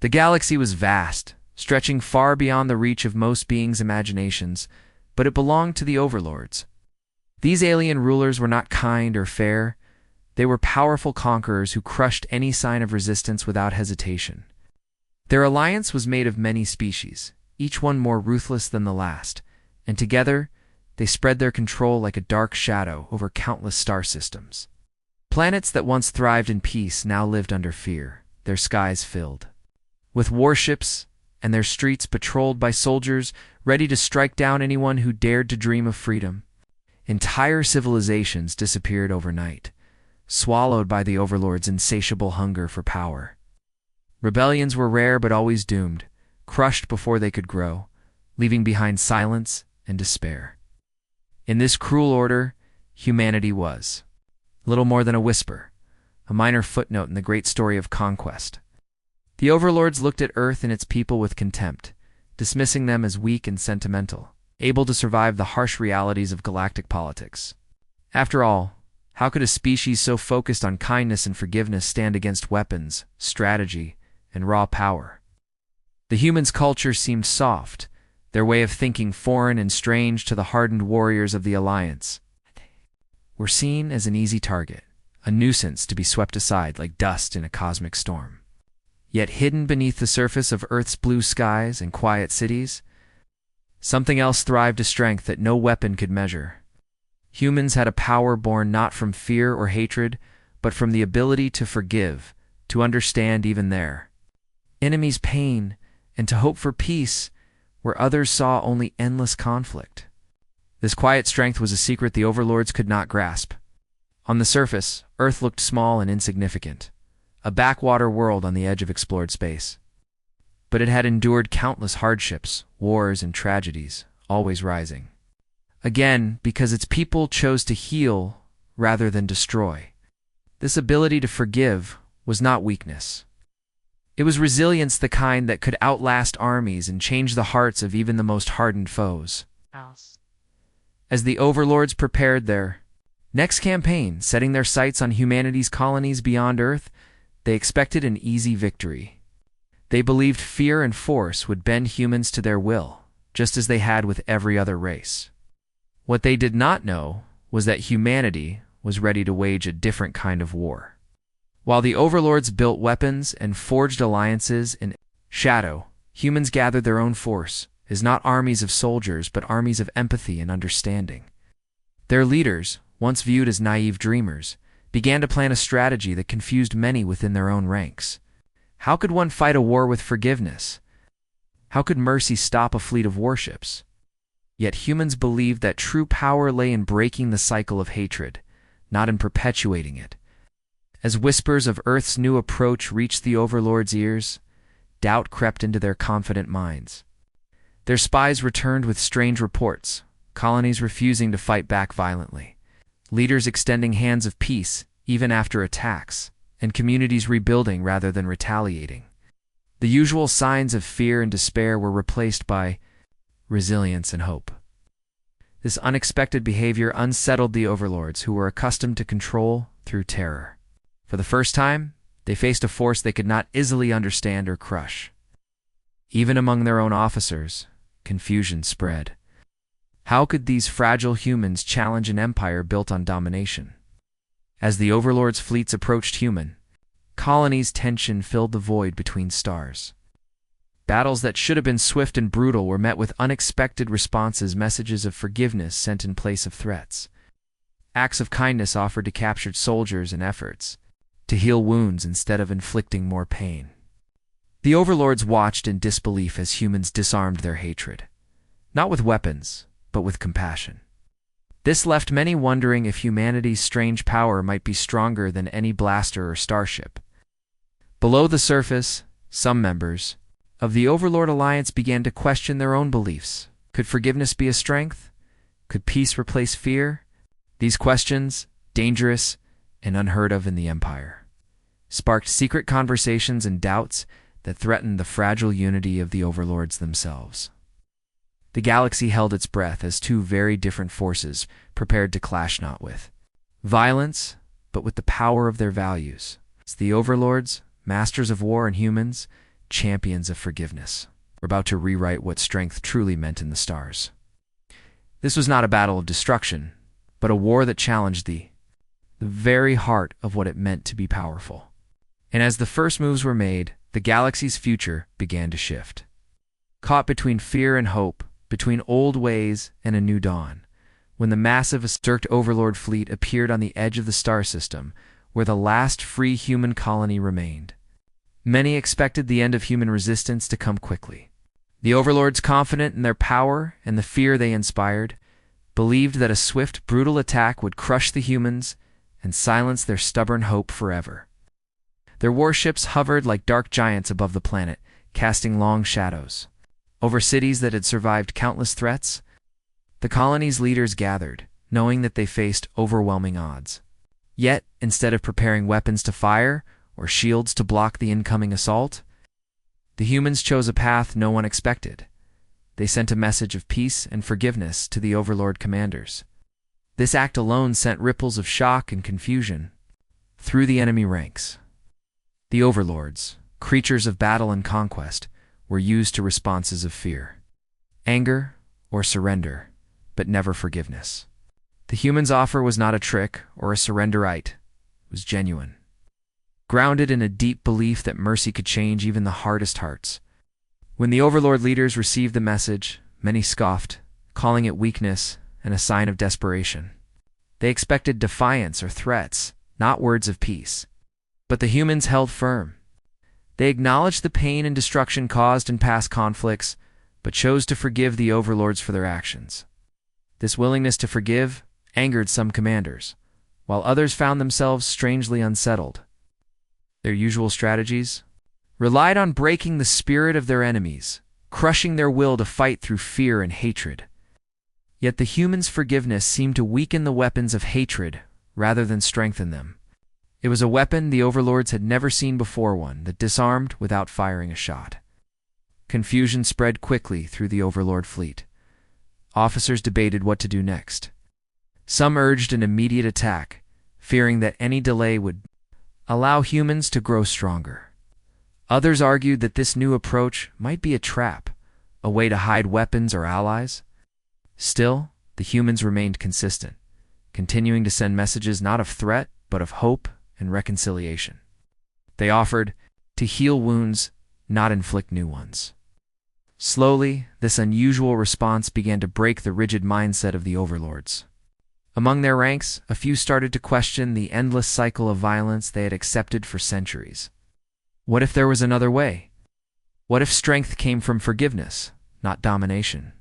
The galaxy was vast, stretching far beyond the reach of most beings' imaginations, but it belonged to the Overlords. These alien rulers were not kind or fair. They were powerful conquerors who crushed any sign of resistance without hesitation. Their alliance was made of many species, each one more ruthless than the last, and together they spread their control like a dark shadow over countless star systems. Planets that once thrived in peace now lived under fear, their skies filled with warships and their streets patrolled by soldiers ready to strike down anyone who dared to dream of freedom. Entire civilizations disappeared overnight, swallowed by the Overlords' insatiable hunger for power. Rebellions were rare but always doomed, crushed before they could grow, leaving behind silence and despair. In this cruel order, humanity was little more than a whisper, a minor footnote in the great story of conquest. The Overlords looked at Earth and its people with contempt, dismissing them as weak and sentimental, able to survive the harsh realities of galactic politics. After all, how could a species so focused on kindness and forgiveness stand against weapons, strategy, and raw power? The humans' culture seemed soft, their way of thinking foreign and strange to the hardened warriors of the Alliance. Were seen as an easy target, a nuisance to be swept aside like dust in a cosmic storm. Yet hidden beneath the surface of Earth's blue skies and quiet cities, something else thrived, a strength that no weapon could measure. Humans had a power born not from fear or hatred, but from the ability to forgive, to understand even their enemies' pain, and to hope for peace where others saw only endless conflict. This quiet strength was a secret the Overlords could not grasp. On the surface, Earth looked small and insignificant, a backwater world on the edge of explored space. But it had endured countless hardships, wars, and tragedies, always rising. Again, because its people chose to heal rather than destroy. This ability to forgive was not weakness. It was resilience, the kind that could outlast armies and change the hearts of even the most hardened foes. As the Overlords prepared their next campaign, setting their sights on humanity's colonies beyond Earth, they expected an easy victory. They believed fear and force would bend humans to their will, just as they had with every other race. What they did not know was that humanity was ready to wage a different kind of war. While the Overlords built weapons and forged alliances in shadow, humans gathered their own force, as not armies of soldiers but armies of empathy and understanding. Their leaders, once viewed as naive dreamers, began to plan a strategy that confused many within their own ranks. How could one fight a war with forgiveness? How could mercy stop a fleet of warships? Yet humans believed that true power lay in breaking the cycle of hatred, not in perpetuating it. As whispers of Earth's new approach reached the Overlords' ears, doubt crept into their confident minds. Their spies returned with strange reports, colonies refusing to fight back violently, leaders extending hands of peace even after attacks, and communities rebuilding rather than retaliating. The usual signs of fear and despair were replaced by resilience and hope. This unexpected behavior unsettled the Overlords, who were accustomed to control through terror. For the first time, they faced a force they could not easily understand or crush. Even among their own officers, confusion spread. How could these fragile humans challenge an empire built on domination? As the Overlords' fleets approached human colonies, tension filled the void between stars. Battles that should have been swift and brutal were met with unexpected responses, messages of forgiveness sent in place of threats. Acts of kindness offered to captured soldiers and efforts to heal wounds instead of inflicting more pain. The Overlords watched in disbelief as humans disarmed their hatred, not with weapons, but with compassion. This left many wondering if humanity's strange power might be stronger than any blaster or starship. Below the surface, some members of the Overlord Alliance began to question their own beliefs. Could forgiveness be a strength? Could peace replace fear? These questions, dangerous and unheard of in the Empire, sparked secret conversations and doubts that threatened the fragile unity of the Overlords themselves. The galaxy held its breath as two very different forces prepared to clash, not with violence, but with the power of their values. The Overlords, masters of war and humans, champions of forgiveness, were about to rewrite what strength truly meant in the stars. This was not a battle of destruction, but a war that challenged the very heart of what it meant to be powerful. And as the first moves were made, the galaxy's future began to shift. Caught between fear and hope, between old ways and a new dawn, when the massive Zergt Overlord fleet appeared on the edge of the star system, where the last free human colony remained, many expected the end of human resistance to come quickly. The Overlords, confident in their power and the fear they inspired, believed that a swift, brutal attack would crush the humans and silence their stubborn hope forever. Their warships hovered like dark giants above the planet, casting long shadows. Over cities that had survived countless threats, the colony's leaders gathered, knowing that they faced overwhelming odds. Yet, instead of preparing weapons to fire or shields to block the incoming assault, the humans chose a path no one expected. They sent a message of peace and forgiveness to the Overlord commanders. This act alone sent ripples of shock and confusion through the enemy ranks. The Overlords, creatures of battle and conquest, were used to responses of fear, anger, or surrender, but never forgiveness. The humans' offer was not a trick or a surrenderite. It was genuine, grounded in a deep belief that mercy could change even the hardest hearts. When the Overlord leaders received the message, many scoffed, calling it weakness and a sign of desperation. They expected defiance or threats, not words of peace. But the humans held firm. They acknowledged the pain and destruction caused in past conflicts, but chose to forgive the Overlords for their actions. This willingness to forgive angered some commanders, while others found themselves strangely unsettled. Their usual strategies relied on breaking the spirit of their enemies, crushing their will to fight through fear and hatred. Yet the humans' forgiveness seemed to weaken the weapons of hatred rather than strengthen them. It was a weapon the Overlords had never seen before, one that disarmed without firing a shot. Confusion spread quickly through the Overlord fleet. Officers debated what to do next. Some urged an immediate attack, fearing that any delay would allow humans to grow stronger. Others argued that this new approach might be a trap, a way to hide weapons or allies. Still, the humans remained consistent, continuing to send messages not of threat, but of hope and reconciliation. They offered to heal wounds, not inflict new ones. Slowly, this unusual response began to break the rigid mindset of the Overlords. Among their ranks, a few started to question the endless cycle of violence they had accepted for centuries. What if there was another way? What if strength came from forgiveness, not domination?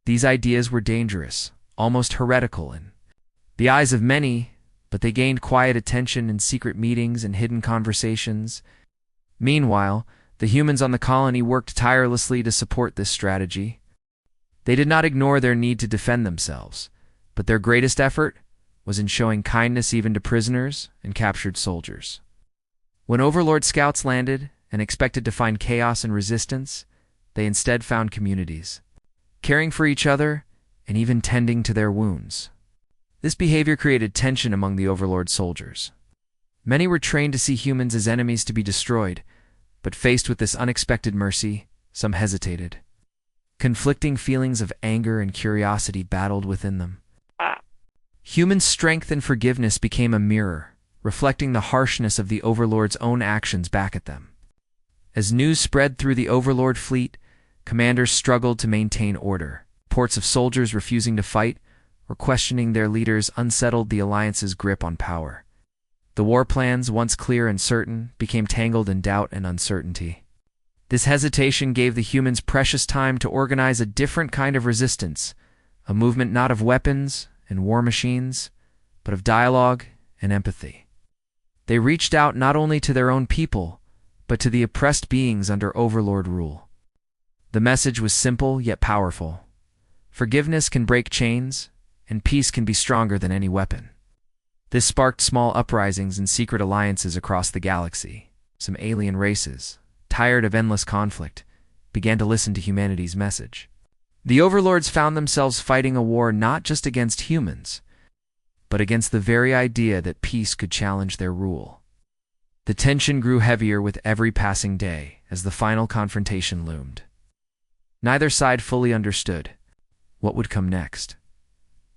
These ideas were dangerous, almost heretical in the eyes of many, but they gained quiet attention in secret meetings and hidden conversations. Meanwhile, the humans on the colony worked tirelessly to support this strategy. They did not ignore their need to defend themselves, but their greatest effort was in showing kindness even to prisoners and captured soldiers. When Overlord scouts landed and expected to find chaos and resistance, they instead found communities, caring for each other and even tending to their wounds. This behavior created tension among the Overlord soldiers. Many were trained to see humans as enemies to be destroyed, but faced with this unexpected mercy, some hesitated. Conflicting feelings of anger and curiosity battled within them. Human strength and forgiveness became a mirror, reflecting the harshness of the Overlord's own actions back at them. As news spread through the Overlord fleet, commanders struggled to maintain order. Reports of soldiers refusing to fight or questioning their leaders unsettled the Alliance's grip on power. The war plans, once clear and certain, became tangled in doubt and uncertainty. This hesitation gave the humans precious time to organize a different kind of resistance, a movement not of weapons and war machines, but of dialogue and empathy. They reached out not only to their own people, but to the oppressed beings under Overlord rule. The message was simple yet powerful. Forgiveness can break chains, and peace can be stronger than any weapon. This sparked small uprisings and secret alliances across the galaxy. Some alien races, tired of endless conflict, began to listen to humanity's message. The Overlords found themselves fighting a war not just against humans, but against the very idea that peace could challenge their rule. The tension grew heavier with every passing day as the final confrontation loomed. Neither side fully understood what would come next,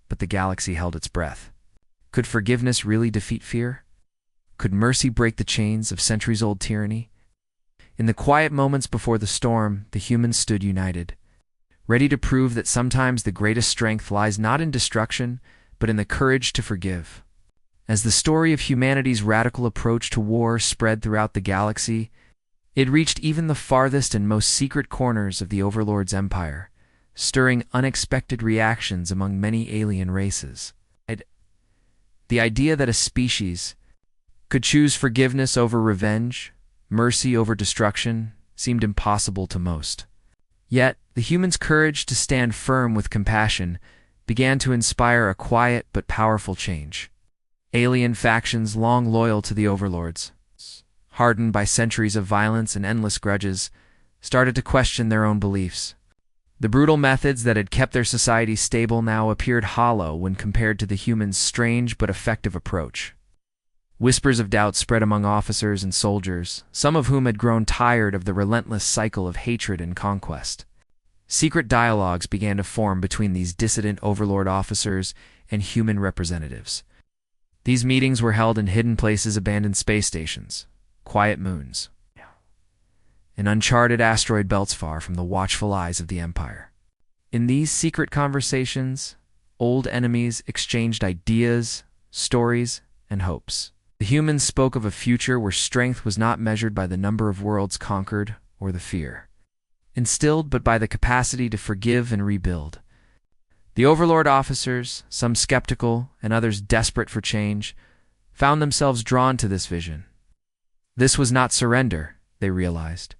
but the galaxy held its breath. Could forgiveness really defeat fear? Could mercy break the chains of centuries-old tyranny? In the quiet moments before the storm, the humans stood united, ready to prove that sometimes the greatest strength lies not in destruction, but in the courage to forgive. As the story of humanity's radical approach to war spread throughout the galaxy, it reached even the farthest and most secret corners of the Overlords' empire, stirring unexpected reactions among many alien races. The idea that a species could choose forgiveness over revenge, mercy over destruction, seemed impossible to most. Yet, the humans' courage to stand firm with compassion began to inspire a quiet but powerful change. Alien factions long loyal to the Overlords, hardened by centuries of violence and endless grudges, started to question their own beliefs. The brutal methods that had kept their society stable now appeared hollow when compared to the humans' strange but effective approach. Whispers of doubt spread among officers and soldiers, some of whom had grown tired of the relentless cycle of hatred and conquest. Secret dialogues began to form between these dissident Overlord officers and human representatives. These meetings were held in hidden places, abandoned space stations, quiet moons, and uncharted asteroid belts far from the watchful eyes of the Empire. In these secret conversations, old enemies exchanged ideas, stories, and hopes. The humans spoke of a future where strength was not measured by the number of worlds conquered or the fear instilled, but by the capacity to forgive and rebuild. The Overlord officers, some skeptical and others desperate for change, found themselves drawn to this vision. This was not surrender, they realized,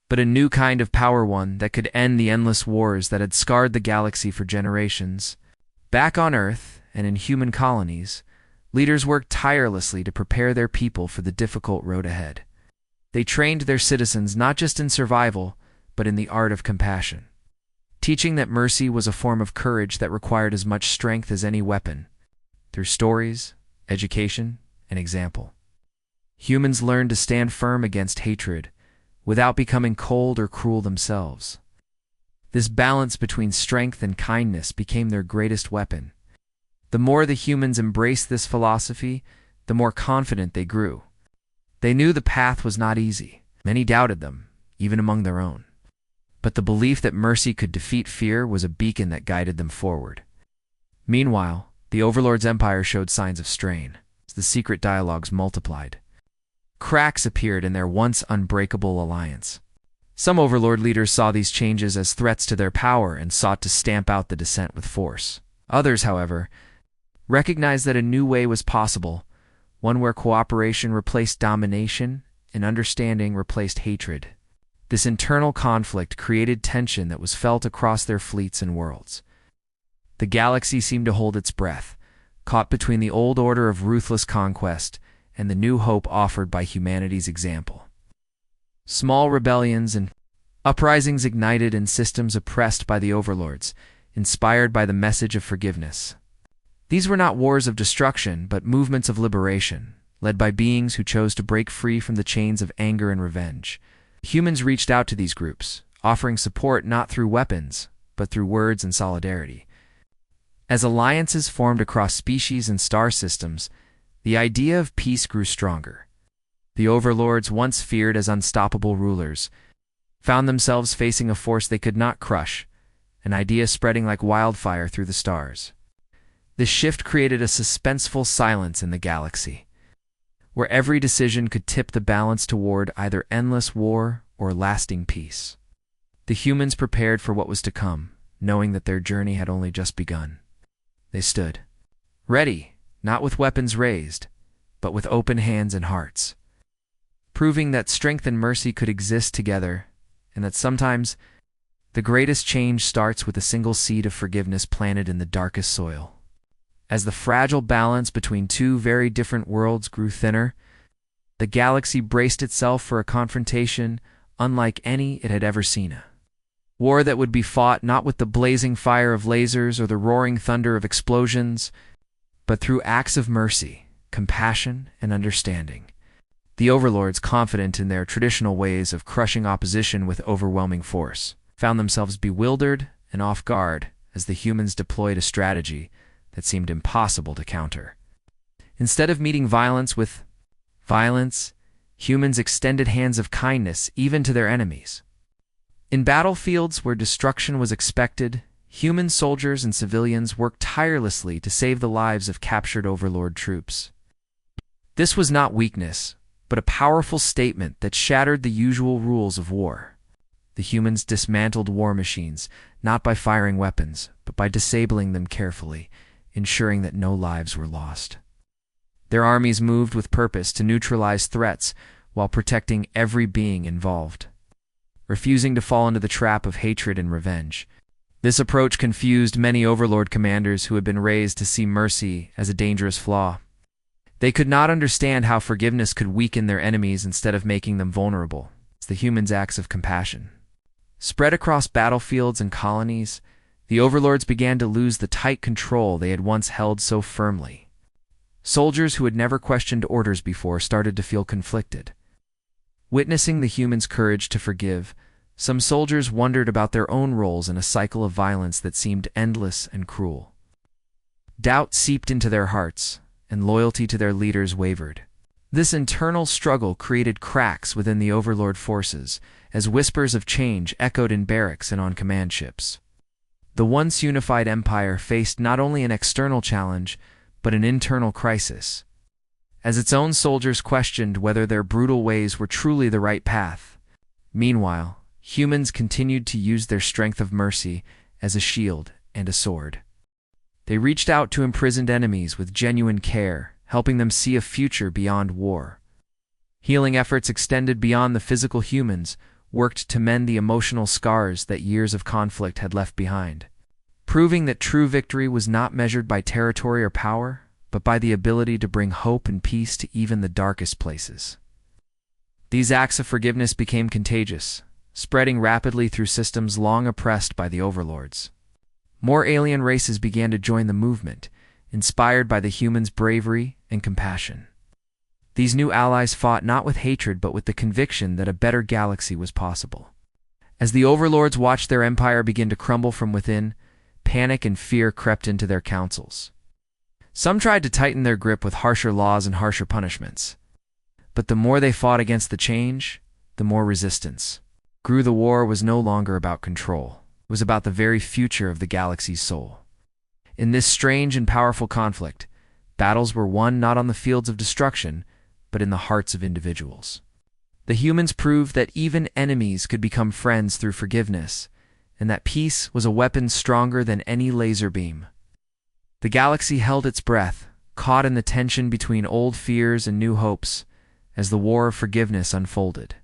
but a new kind of power, one that could end the endless wars that had scarred the galaxy for generations. Back on Earth and in human colonies, leaders worked tirelessly to prepare their people for the difficult road ahead. They trained their citizens not just in survival, but in the art of compassion, teaching that mercy was a form of courage that required as much strength as any weapon. Through stories, education, and example, humans learned to stand firm against hatred without becoming cold or cruel themselves. This balance between strength and kindness became their greatest weapon. The more the humans embraced this philosophy, the more confident they grew. They knew the path was not easy. Many doubted them, even among their own. But the belief that mercy could defeat fear was a beacon that guided them forward. Meanwhile, the Overlord's empire showed signs of strain as the secret dialogues multiplied. Cracks appeared in their once unbreakable alliance. Some Overlord leaders saw these changes as threats to their power and sought to stamp out the dissent with force. Others, however, recognized that a new way was possible, one where cooperation replaced domination and understanding replaced hatred. This internal conflict created tension that was felt across their fleets and worlds. The galaxy seemed to hold its breath, caught between the old order of ruthless conquest and the new hope offered by humanity's example. Small rebellions and uprisings ignited in systems oppressed by the Overlords, inspired by the message of forgiveness. These were not wars of destruction, but movements of liberation, led by beings who chose to break free from the chains of anger and revenge. Humans reached out to these groups, offering support not through weapons, but through words and solidarity. As alliances formed across species and star systems, the idea of peace grew stronger. The Overlords, once feared as unstoppable rulers, found themselves facing a force they could not crush, an idea spreading like wildfire through the stars. This shift created a suspenseful silence in the galaxy, where every decision could tip the balance toward either endless war or lasting peace. The humans prepared for what was to come, knowing that their journey had only just begun. They stood, ready, not with weapons raised, but with open hands and hearts, proving that strength and mercy could exist together, and that sometimes the greatest change starts with a single seed of forgiveness planted in the darkest soil. As the fragile balance between two very different worlds grew thinner, the galaxy braced itself for a confrontation unlike any it had ever seen. War that would be fought not with the blazing fire of lasers or the roaring thunder of explosions, but through acts of mercy, compassion, and understanding. The Overlords, confident in their traditional ways of crushing opposition with overwhelming force, found themselves bewildered and off guard as the humans deployed a strategy that seemed impossible to counter. Instead of meeting violence with violence, humans extended hands of kindness even to their enemies. In battlefields where destruction was expected, human soldiers and civilians worked tirelessly to save the lives of captured Overlord troops. This was not weakness, but a powerful statement that shattered the usual rules of war. The humans dismantled war machines, not by firing weapons, but by disabling them carefully, ensuring that no lives were lost. Their armies moved with purpose to neutralize threats while protecting every being involved, refusing to fall into the trap of hatred and revenge. This approach confused many Overlord commanders who had been raised to see mercy as a dangerous flaw. They could not understand how forgiveness could weaken their enemies instead of making them vulnerable. It's the humans' acts of compassion. Spread across battlefields and colonies, the Overlords began to lose the tight control they had once held so firmly. Soldiers who had never questioned orders before started to feel conflicted. Witnessing the humans' courage to forgive, some soldiers wondered about their own roles in a cycle of violence that seemed endless and cruel. Doubt seeped into their hearts, and loyalty to their leaders wavered. This internal struggle created cracks within the Overlord forces, as whispers of change echoed in barracks and on command ships. The once unified empire faced not only an external challenge, but an internal crisis, as its own soldiers questioned whether their brutal ways were truly the right path. Meanwhile, humans continued to use their strength of mercy as a shield and a sword. They reached out to imprisoned enemies with genuine care, helping them see a future beyond war. Healing efforts extended beyond the physical humans, worked to mend the emotional scars that years of conflict had left behind, proving that true victory was not measured by territory or power, but by the ability to bring hope and peace to even the darkest places. These acts of forgiveness became contagious, spreading rapidly through systems long oppressed by the Overlords. More alien races began to join the movement, inspired by the humans' bravery and compassion. These new allies fought not with hatred but with the conviction that a better galaxy was possible. As the Overlords watched their empire begin to crumble from within, panic and fear crept into their councils. Some tried to tighten their grip with harsher laws and harsher punishments. But the more they fought against the change, the more resistance grew. The war was no longer about control. It was about the very future of the galaxy's soul. In this strange and powerful conflict, battles were won not on the fields of destruction, but in the hearts of individuals. The humans proved that even enemies could become friends through forgiveness, and that peace was a weapon stronger than any laser beam. The galaxy held its breath, caught in the tension between old fears and new hopes, as the war of forgiveness unfolded.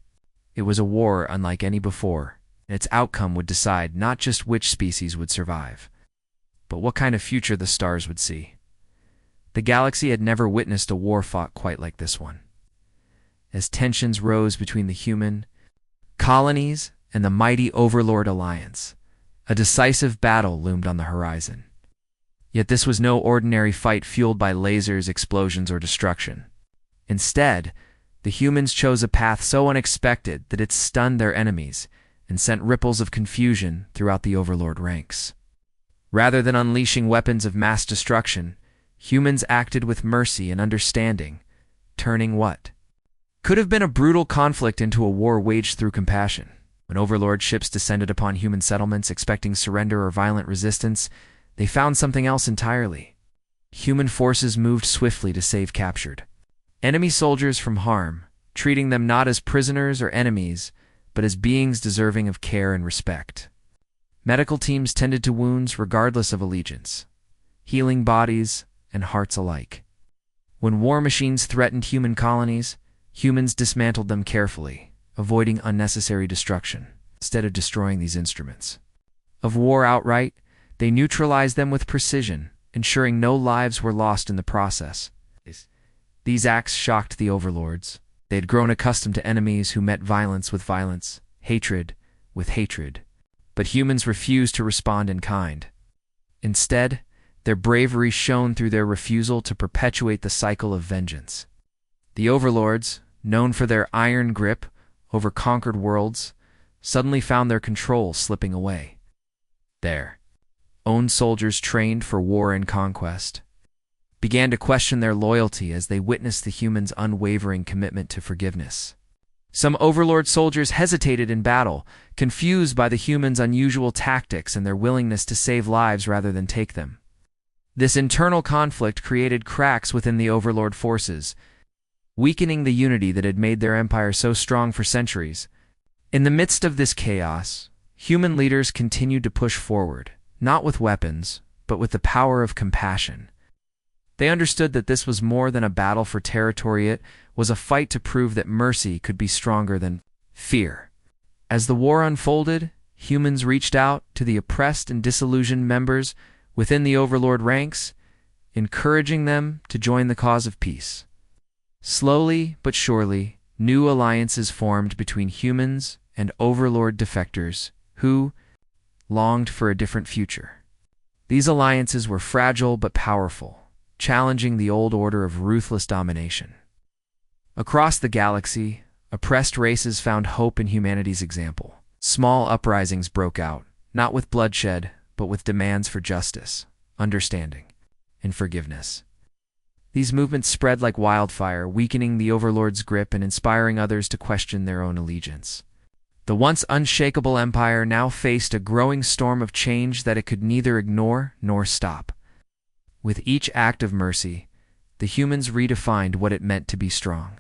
It was a war unlike any before, and its outcome would decide not just which species would survive, but what kind of future the stars would see. The galaxy had never witnessed a war fought quite like this one. As tensions rose between the human colonies and the mighty Overlord alliance, a decisive battle loomed on the horizon. Yet this was no ordinary fight fueled by lasers, explosions, or destruction. Instead, the humans chose a path so unexpected that it stunned their enemies and sent ripples of confusion throughout the Overlord ranks. Rather than unleashing weapons of mass destruction, humans acted with mercy and understanding, turning what could have been a brutal conflict into a war waged through compassion. When Overlord ships descended upon human settlements expecting surrender or violent resistance, they found something else entirely. Human forces moved swiftly to save captured enemy soldiers from harm, treating them not as prisoners or enemies, but as beings deserving of care and respect. Medical teams tended to wounds regardless of allegiance, healing bodies and hearts alike. When war machines threatened human colonies, humans dismantled them carefully, avoiding unnecessary destruction. Instead of destroying these instruments of war outright, they neutralized them with precision, ensuring no lives were lost in the process. These acts shocked the Overlords. They had grown accustomed to enemies who met violence with violence, hatred with hatred. But humans refused to respond in kind. Instead, their bravery shone through their refusal to perpetuate the cycle of vengeance. The Overlords, known for their iron grip over conquered worlds, suddenly found their control slipping away. Their own soldiers trained for war and conquest began to question their loyalty as they witnessed the humans' unwavering commitment to forgiveness. Some Overlord soldiers hesitated in battle, confused by the humans' unusual tactics and their willingness to save lives rather than take them. This internal conflict created cracks within the Overlord forces, weakening the unity that had made their empire so strong for centuries. In the midst of this chaos, human leaders continued to push forward, not with weapons, but with the power of compassion. They understood that this was more than a battle for territory. It was a fight to prove that mercy could be stronger than fear. As the war unfolded, humans reached out to the oppressed and disillusioned members within the Overlord ranks, encouraging them to join the cause of peace. Slowly but surely, new alliances formed between humans and Overlord defectors who longed for a different future. These alliances were fragile but powerful, challenging the old order of ruthless domination. Across the galaxy, oppressed races found hope in humanity's example. Small uprisings broke out, not with bloodshed, but with demands for justice, understanding, and forgiveness. These movements spread like wildfire, weakening the Overlord's grip and inspiring others to question their own allegiance. The once unshakable empire now faced a growing storm of change that it could neither ignore nor stop. With each act of mercy, the humans redefined what it meant to be strong.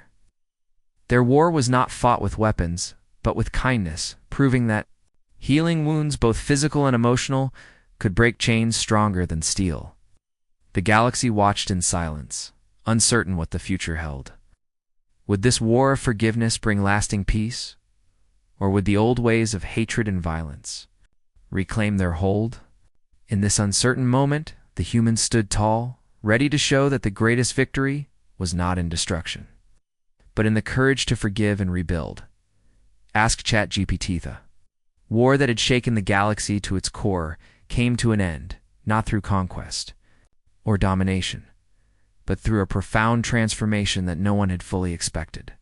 Their war was not fought with weapons, but with kindness, proving that healing wounds, both physical and emotional, could break chains stronger than steel. The galaxy watched in silence, uncertain what the future held. Would this war of forgiveness bring lasting peace? Or would the old ways of hatred and violence reclaim their hold? In this uncertain moment, the humans stood tall, ready to show that the greatest victory was not in destruction, but in the courage to forgive and rebuild. Ask ChatGPT. The war that had shaken the galaxy to its core came to an end, not through conquest or domination, but through a profound transformation that no one had fully expected.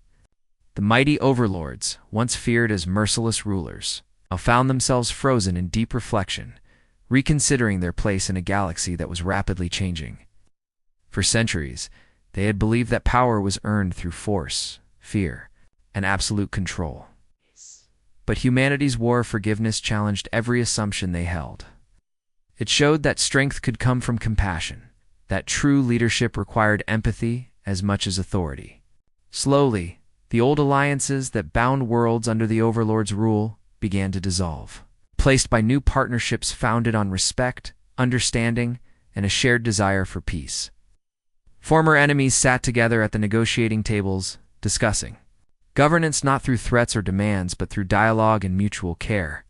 The mighty Overlords, once feared as merciless rulers, now found themselves frozen in deep reflection, reconsidering their place in a galaxy that was rapidly changing. For centuries, they had believed that power was earned through force, fear, and absolute control. But humanity's war of forgiveness challenged every assumption they held. It showed that strength could come from compassion, that true leadership required empathy as much as authority. Slowly, the old alliances that bound worlds under the Overlord's rule began to dissolve, placed by new partnerships founded on respect, understanding, and a shared desire for peace. Former enemies sat together at the negotiating tables, discussing governance not through threats or demands, but through dialogue and mutual care.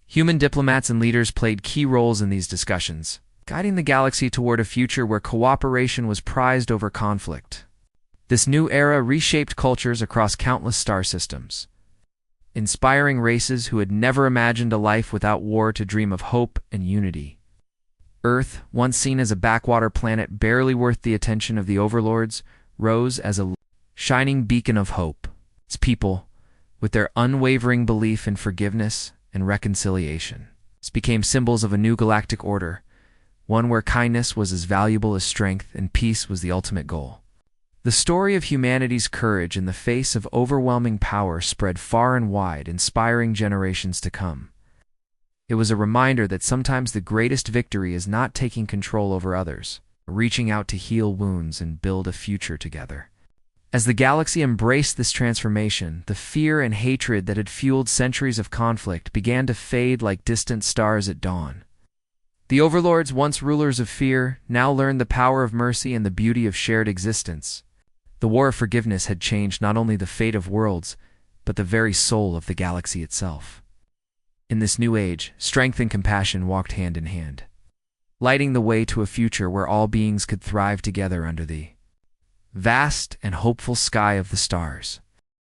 Human diplomats and leaders played key roles in these discussions, guiding the galaxy toward a future where cooperation was prized over conflict. This new era reshaped cultures across countless star systems, inspiring races who had never imagined a life without war to dream of hope and unity. Earth, once seen as a backwater planet barely worth the attention of the Overlords, rose as a shining beacon of hope. Its people, with their unwavering belief in forgiveness and reconciliation, became symbols of a new galactic order, one where kindness was as valuable as strength and peace was the ultimate goal. The story of humanity's courage in the face of overwhelming power spread far and wide, inspiring generations to come. It was a reminder that sometimes the greatest victory is not taking control over others, but reaching out to heal wounds and build a future together. As the galaxy embraced this transformation, the fear and hatred that had fueled centuries of conflict began to fade like distant stars at dawn. The Overlords, once rulers of fear, now learned the power of mercy and the beauty of shared existence. The war of forgiveness had changed not only the fate of worlds, but the very soul of the galaxy itself. In this new age, strength and compassion walked hand in hand, lighting the way to a future where all beings could thrive together under the vast and hopeful sky of the stars.